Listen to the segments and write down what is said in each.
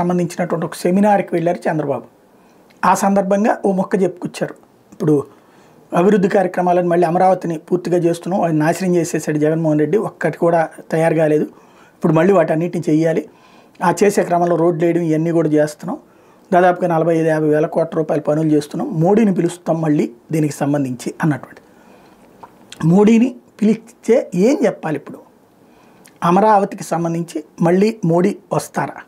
సంబంధించినటువంటి ఒక సెమినార్కి వెళ్ళారు చంద్రబాబు. ఆ సందర్భంగా ఓ మొక్క చెప్పుకొచ్చారు. ఇప్పుడు అభివృద్ధి కార్యక్రమాలను మళ్ళీ అమరావతిని పూర్తిగా చేస్తున్నాం, ఆయన నాశనం చేసేసాడు జగన్మోహన్ రెడ్డి, ఒక్కటి కూడా తయారు కాలేదు, ఇప్పుడు మళ్ళీ వాటన్నిటిని చెయ్యాలి, ఆ చేసే క్రమంలో రోడ్లు వేయడం ఇవన్నీ కూడా చేస్తున్నాం, దాదాపుగా 45-50 వేల కోట్ల రూపాయల పనులు చేస్తున్నాం, మోడీని పిలుస్తాం మళ్ళీ దీనికి సంబంధించి అన్నటువంటి. మోడీని పిలిస్తే ఏం చెప్పాలి? ఇప్పుడు అమరావతికి సంబంధించి మళ్ళీ మోడీ వస్తారా?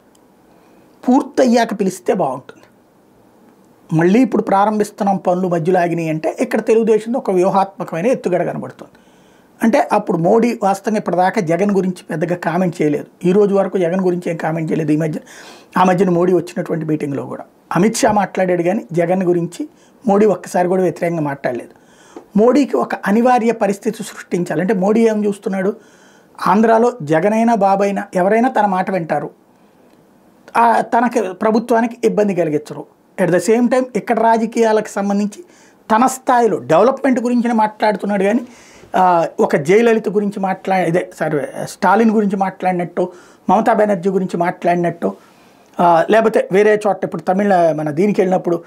పూర్తయ్యాక పిలిస్తే బాగుంటుంది. మళ్ళీ ఇప్పుడు ప్రారంభిస్తున్నాం పనులు మధ్యలో ఆగినాయి అంటే ఇక్కడ తెలుగుదేశంలో ఒక వ్యూహాత్మకమైన ఎత్తుగడ కనబడుతుంది. అంటే అప్పుడు మోడీ వాస్తవంగా ఇప్పటిదాకా జగన్ గురించి పెద్దగా కామెంట్ చేయలేదు, ఈ రోజు వరకు జగన్ గురించి ఏం కామెంట్ చేయలేదు. ఆ మధ్యన మోడీ వచ్చినటువంటి మీటింగ్లో కూడా అమిత్ షా మాట్లాడాడు, కానీ జగన్ గురించి మోడీ ఒక్కసారి కూడా వ్యతిరేకంగా మాట్లాడలేదు. మోడీకి ఒక అనివార్య పరిస్థితి సృష్టించాలంటే మోడీ ఏం చూస్తున్నాడు, ఆంధ్రాలో జగన్ అయినా బాబు అయినా ఎవరైనా తన మాట వింటారు, తనకి ప్రభుత్వానికి ఇబ్బంది కలిగించరు. అట్ ద సేమ్ టైం ఇక్కడ రాజకీయాలకు సంబంధించి తన స్థాయిలో డెవలప్మెంట్ గురించి మాట్లాడుతున్నాడు, కానీ ఒక జయలలిత గురించి స్టాలిన్ గురించి మాట్లాడినట్టు, మమతా బెనర్జీ గురించి మాట్లాడినట్టు, లేకపోతే వేరే చోట ఇప్పుడు మన దీనికి వెళ్ళినప్పుడు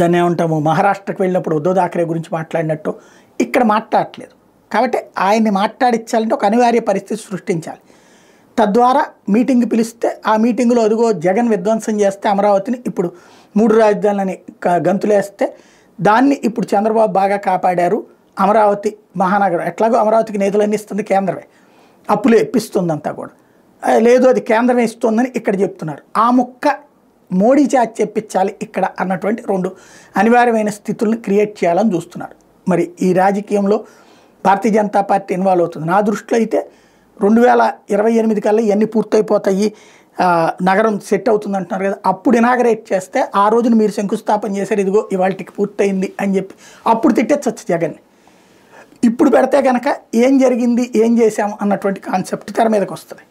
దాన్ని ఏమంటాము, మహారాష్ట్రకి వెళ్ళినప్పుడు ఉద్ధవ్ థాకరే గురించి మాట్లాడినట్టు ఇక్కడ మాట్లాడట్లేదు. కాబట్టి ఆయన్ని మాట్లాడించాలంటే ఒక అనివార్య పరిస్థితి సృష్టించాలి. తద్వారా మీటింగ్ పిలిస్తే ఆ మీటింగ్లో అదిగో జగన్ విధ్వంసం చేస్తే అమరావతిని ఇప్పుడు 3 రాజధానులని గంతులేస్తే దాన్ని ఇప్పుడు చంద్రబాబు బాగా కాపాడారు, అమరావతి మహానగరం ఎట్లాగో అమరావతికి నిధులన్నీ ఇస్తుంది కేంద్రమే, అప్పులు ఇప్పిస్తుందంతా కూడా, లేదు అది కేంద్రమే ఇస్తుందని ఇక్కడ చెప్తున్నారు. ఆ ముక్క మోడీ చేత చెప్పించాలి ఇక్కడ అన్నటువంటి 2 అనివార్యమైన స్థితులను క్రియేట్ చేయాలని చూస్తున్నారు. మరి ఈ రాజకీయంలో భారతీయ జనతా పార్టీ ఇన్వాల్వ్ అవుతుంది. నా దృష్టిలో అయితే 2028 కల్లా ఇవన్నీ పూర్తయిపోతాయి, నగరం సెట్ అవుతుంది అంటున్నారు కదా, అప్పుడు ఇనాగరేట్ చేస్తే ఆ రోజున మీరు శంకుస్థాపన చేశారు, ఇదిగో ఇవాళకి పూర్తయింది అని చెప్పి అప్పుడు తిట్టచ్చు జగన్ని. ఇప్పుడు పెడితే కనుక ఏం జరిగింది ఏం చేశాము అన్నటువంటి కాన్సెప్ట్ తెర మీదకి వస్తుంది.